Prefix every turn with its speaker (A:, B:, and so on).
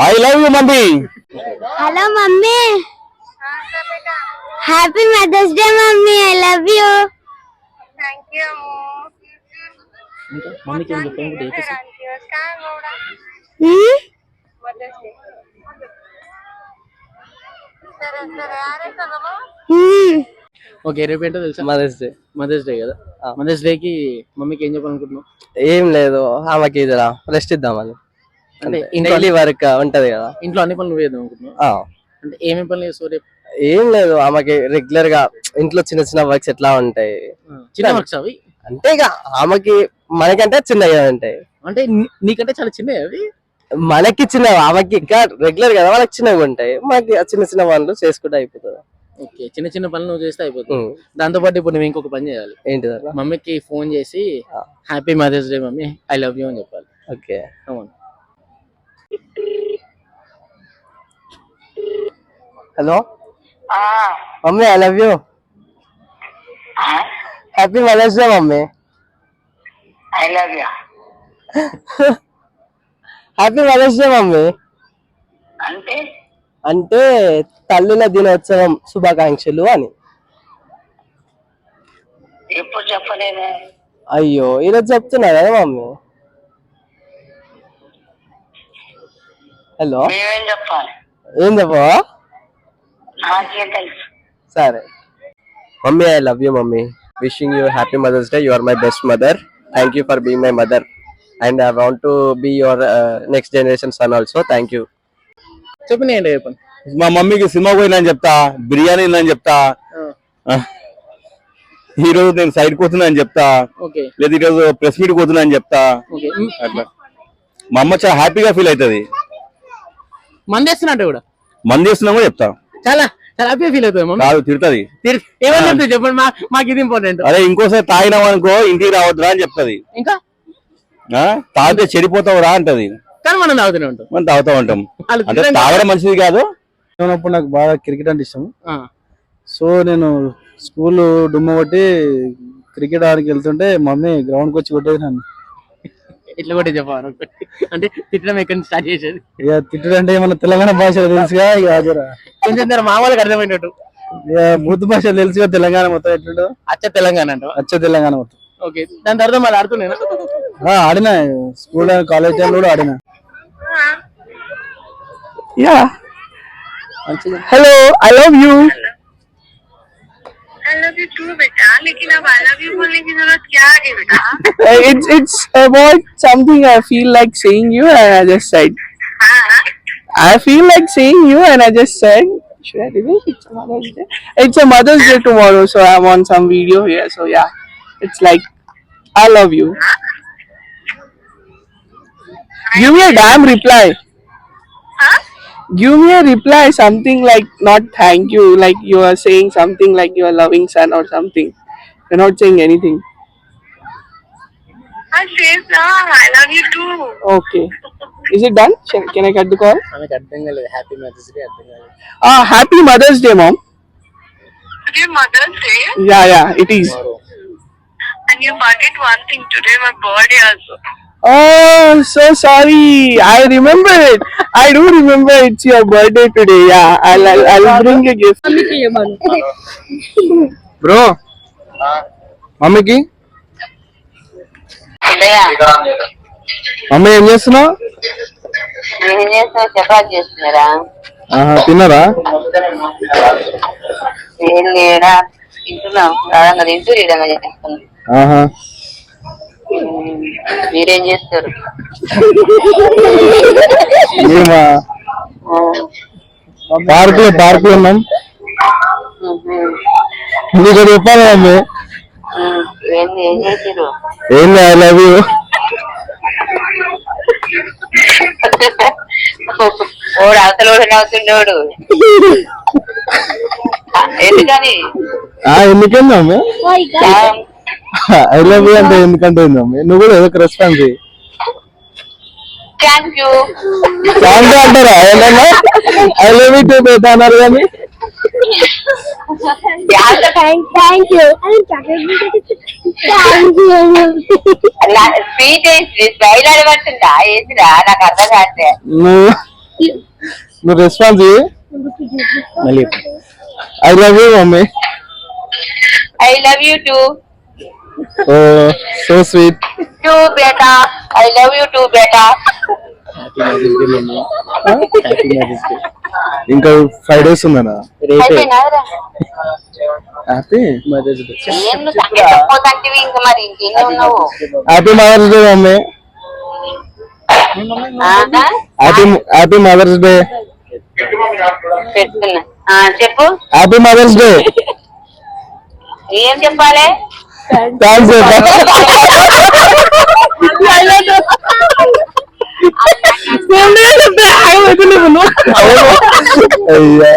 A: I love you mummy.
B: Hello mummy. Happy mother's day mummy. I love you.
C: Thank you.
D: మమ్మీకి ఏం చెప్పాను
C: mothers day. సరే ఆరేస్తామా?
D: Okay, రేపు ఏంటో తెలుసా?
E: Mother's day.
D: మదర్స్ డే కదా. మదర్స్ డే కి మమ్మీకి ఏం చెప్పాలనుకుంటున్నావు?
E: ఏం లేదు, ఆమెకి ఇదిరా రెస్ట్ ఇద్దామని.
D: అంటే
E: డైలీ వర్క్ ఉంటది కదా,
D: ఇంట్లో అన్ని పనులు వేద్దాం అనుకుంటున్నావు. అంటే ఏమేమి పనులు చేస్తావు రేపు?
E: ఏం లేదు, ఆమెకి రెగ్యులర్ గా ఇంట్లో చిన్న చిన్న వర్క్స్ ఎట్లా ఉంటాయి,
D: చిన్న వర్క్స్ అవి.
E: అంటే ఇక ఆమెకి మనకంటే చిన్నగా ఉంటాయి.
D: అంటే నీకంటే చాలా చిన్నవి అవి.
E: మనకి చిన్నవి, ఆమెకి ఇంకా రెగ్యులర్ కదా, మనకి చిన్నగా ఉంటాయి. మనకి చిన్న చిన్న పనులు చేసుకుంటే అయిపోతుంది.
D: ఓకే, చిన్న చిన్న పనులు నువ్వు చేస్తే అయిపోతుంది. దాంతో పాటు ఇప్పుడు నువ్వు ఇంకొక పని చేయాలి.
E: ఏంటి?
D: మమ్మీకి ఫోన్ చేసి happy mother's day mummy, I love you అని చెప్పాలి.
E: Okay, hello mummy, I love you. Happy mother's day mummy.
C: I love you.
E: Happy mother's day mummy.
C: అంటే
E: అంటే తల్లుల దినోత్సవం శుభాకాంక్షలు అని.
C: ఎప్పుడు చెప్పలేదే.
E: అయ్యో, ఈరోజు చెప్తున్నా కదా మమ్మీ. హలో,
C: మేమేం చెప్పాలి?
E: ఏం చెప్పవా?
C: నాకేం తెలుసు.
E: సరే mummy, I love you mummy. Wishing you happy mother's day. You are my best mother. Thank you for being my mother and I want to be your next generation son also. Thank you.
D: చెప్పండి, ఏంటి చెప్పండి.
A: మా మమ్మీకి cinema పోయినా అని చెప్తా, బిర్యానీ అని చెప్తా, ఈ రోజు నేను సైడ్ పోతున్నా అని చెప్తా, లేదా ఈ రోజు ప్రెస్ మీట్ పోతున్నా అని చెప్తా. అట్లా మా అమ్మ చాలా హ్యాపీగా ఫీల్ అవుతుంది.
D: మందేస్తున్నట్టు కూడా
A: మంది చేస్తున్నా కూడా చెప్తా.
D: చాలా చాలా హ్యాపీ ఫీల్ అవుతుంది.
A: కాదు, తిడుతుంది.
D: ఏమని చెప్తుంది చెప్పండి, మాకు ఇది ఇంపార్టెంట్.
A: అదే ఇంకోసారి తాగినావు అనుకో ఇంటికి రావద్దురా అని చెప్తుంది.
D: ఇంకా
A: తాగితే చెడిపోతావురా అంటది.
D: కానీ మనం తాగుతూనే ఉంటాం.
A: మనం తాగుతా ఉంటాం. అంటే తాగడం మంచిది కాదు.
F: ఉన్నప్పుడు నాకు బాగా క్రికెట్ అంటే ఇష్టం. సో నేను స్కూల్ డుమ్మ కొట్టి క్రికెట్ ఆడికి వెళ్తుంటే మమ్మీ గ్రౌండ్ కి వచ్చి కొట్టేది నన్ను.
D: ఇట్లా కూడా చెప్పాను అంటే తిట్టడం ఎక్కడి నుంచి స్టార్ట్ చేసేది.
F: ఇక తిట్టడం అంటే మన తెలంగాణ భాషలో తెలుసుగా, ఇక అదేరా
D: కొంచెం మా వాళ్ళకి అర్థమైనట్టు.
F: ఇక బూత్ భాష తెలుసుగా, తెలంగాణ మొత్తం ఎట్లుండో
D: అచ్చ తెలంగాణ అంట.
F: అచ్చ తెలంగాణ మొత్తం.
D: ఓకే, దాని తర్వాత మళ్ళీ ఆడుతున్నాను.
F: ఆడినా స్కూల్ కాలేజ్ టైంలో కూడా ఆడినా.
E: Hello, I love you.
C: I love you too, बेटा. लेकिन अब I love you बोलने की जरूरत क्या है बेटा?
E: It's about something I feel like saying you and I just said. I feel like saying you and I just said. Should I do it? It's a Mother's Day. It's a Mother's Day tomorrow, so I'm on some video here. So yeah, it's like I love you. Give me a damn reply. Give me a reply, something like not thank you, like you are saying something like you are loving son or something. You're not saying anything.
C: I said I love you too.
E: Okay. Is it done? Can I cut the call?
D: Happy Mother's Day.
E: Happy Mother's Day, Mom.
C: Today Mother's Day.
E: Yeah, it is.
C: And you forget one thing, today my birthday also.
E: Oh, so sorry. I remember it. I do remember it's your birthday today. Yeah, I'll bring a gift.
F: Bro, మమ్మీకి mummy ఏం చేస్తున్నావు?
C: ఏం చేస్తున్నా? చపాతి చేస్తున్నారా?
F: తిన్నారా?
C: ఏం లేడా, తింటున్నాం. రాదంగా తింటూ రీడంగా చేస్తున్నాం. మీరేం చేస్తారు?
F: పార్క్ ఉన్నాం. నీకు చెప్పాలి మమ్మీ.
C: ఏం చేసారు?
F: ఏం ఐ లవ్ యూ.
C: ఓడు అవతలోడు నవ్వుతుండోడు. ఎందుకని?
F: ఎందుకండి మమ్మీ ఐ లవ్ యూ అంటే? ఎందుకంటే మమ్మీ నువ్వు కూడా ఏదో రెస్పాన్స్
C: థ్యాంక్ యూ
F: అంటారా? ఐ లవ్ యూ టూ బేటా అన్నారు కానీ
B: థ్యాంక్ యూ.
C: స్వీట్ స్టైల్ అడబడుతుందా? ఏంటిరా నాకు అర్థం కావట్లే.
F: నువ్వు రెస్పాన్స్ మళ్ళీ I love you mummy.
C: I love you too
F: oh so sweet.
C: Too బేటా. ఐ లవ్ యూ టూ బేటా.
F: ఇంకా 5 days ఉందనా?
C: అయిపోయినారా?
F: Happy mother's day.
C: ఏం నువ్వు సంగతి చెప్పొద్దంటివి ఇంకా మరి ఇంకేనే ఉన్నావు?
F: Happy mother's day mummy. Happy mother's day.
C: పెడుతున్నా. చెప్పు.
F: Happy mother's day.
C: ఏం చెప్పాలి?
F: థ్యాంక్స్ అయ్యా